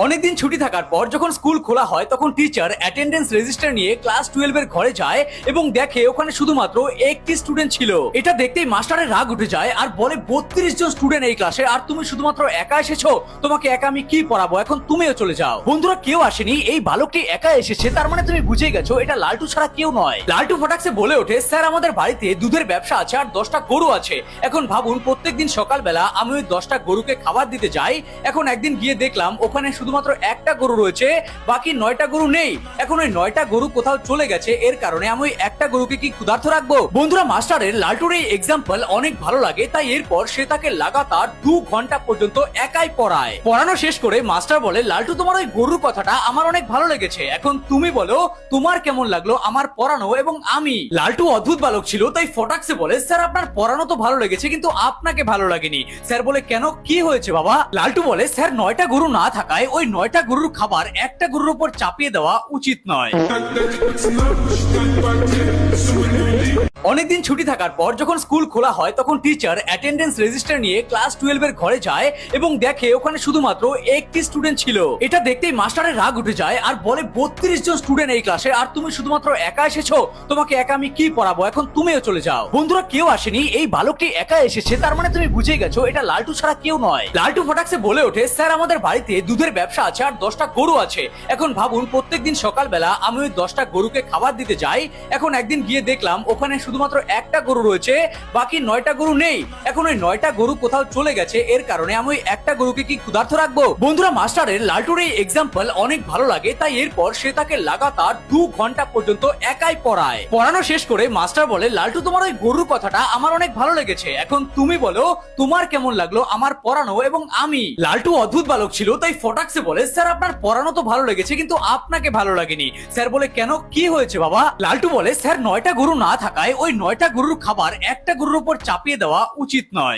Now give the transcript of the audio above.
অনেকদিন ছুটি থাকার পর যখন স্কুল খোলা হয় তখন টিচার অ্যাটেন্ডেন্স রেজিস্টার নিয়ে ক্লাস 12 এর ঘরে যায় এবং দেখে ওখানে শুধুমাত্র একটি স্টুডেন্ট ছিল। এটা দেখতেই মাস্টারের রাগ উঠে যায় আর বলে 32 জন স্টুডেন্ট এই ক্লাসে আর তুমি শুধুমাত্র একা এসেছো, তোমাকে একা আমি কি পড়াবো, এখন তুমিও চলে যাও। বন্ধুরা কেউ আসেনি, এই বালকটি একা এসেছে, তার মানে তুমি বুঝে গেছো এটা লালটু ছাড়া কেউ নয়। লালটু ফটাকসে বলে ওঠে, স্যার আমাদের বাড়িতে দুধের ব্যবসা আছে আর 10টা গরু আছে। এখন ভাবুন প্রত্যেকদিন সকালবেলা আমি ওই 10টা গরুকে খাবার দিতে যাই, এখন একদিন গিয়ে দেখলাম ওখানে শুধুমাত্র একটা গরু রয়েছে, বাকি 9টা গরু নেই। এখন ওই 9টা গরু কোথাও চলে গেছে, এর কারণে আমি ওই একটা গরুকে কি ক্ষুধার্ত রাখবো? বন্ধুরা মাস্টারের লালটুর এই এক্সাম্পল অনেক ভালো লাগে, তাই এরপর সে তাকে লাগাতার 2 ঘন্টা পর্যন্ত একাই পড়ায়। পড়ানো শেষ করে মাস্টার বলে, লালটু তোমার ওই গরুর কথাটা আমার অনেক ভালো লেগেছে, এখন তুমি বলো তোমার কেমন লাগলো আমার পড়ানো এবং আমি। লালটু অদ্ভুত বালক ছিল, তাই ফটাকসে বলে, স্যার আপনার পড়ানো তো ভালো লেগেছে কিন্তু আপনাকে ভালো লাগেনি। স্যার বলে, কেন, কি হয়েছে বাবা? লালটু বলে, স্যার 9টা গরু না থাকায় ওই 9টা গরুর খাবার একটা গরুর উপর চাপিয়ে দেওয়া উচিত নয়। অনেকদিন ছুটি থাকার পর যখন স্কুল খোলা হয় তখন টিচার অ্যাটেন্ডেন্স রেজিস্টার নিয়ে ক্লাস 12 এর ঘরে যায় এবং দেখে ওখানে শুধুমাত্র একটি স্টুডেন্ট ছিল। এটা দেখতেই মাস্টারের রাগ উঠে যায় আর বলে 32 জন স্টুডেন্ট এই ক্লাসে আর তুমি শুধুমাত্র একা এসেছো, তোমাকে একা আমি কি পড়াবো, এখন তুমিও চলে যাও। বন্ধুরা কেউ আসেনি, এই বালকটি একা এসেছে, তার মানে তুমি বুঝে গেছো এটা লালটু ছাড়া কেউ নয়। লালটু ফটাকসে বলে ওঠে, স্যার আমাদের বাড়িতে দুধের ব্যবসা আছে আর 10টা গরু আছে। এখন ভাবুন প্রত্যেকদিন সকালবেলা আমি ওই 10টা গরুকে খাবার দিতে যাই, এখন একদিন গিয়ে দেখলাম ওখানে শুধুমাত্র একটা গরু রয়েছে, বাকি 9টা গরু নেই। এখন ওই 9টা গরু কোথাও চলে গেছে, এর কারণে আমি ওই একটা গরুকে কি ক্ষুধার্ত রাখবো? বন্ধুরা মাস্টারের লালটুর এই এক্সাম্পল অনেক ভালো লাগে, তাই এরপর সে তাকে লাগাতার 2 ঘন্টা পর্যন্ত একাই পড়ায়। পড়ানো শেষ করে মাস্টার বলে, লালটু তোমার ওই গরুর কথাটা আমার অনেক ভালো লেগেছে, এখন তুমি বলো তোমার কেমন লাগলো আমার পড়ানো এবং আমি। লালটু অদ্ভুত বালক ছিল, তাই ফটাকসে বলে, স্যার আপনার পড়ানো তো ভালো লেগেছে কিন্তু আপনাকে ভালো লাগেনি। স্যার বলে, কেন, কি হয়েছে বাবা? লালটু বলে, স্যার 9টা গরু না থাকায় ওই 9টা গরুর খাবার একটা গরুর উপর চাপিয়ে দেওয়া উচিত নয়।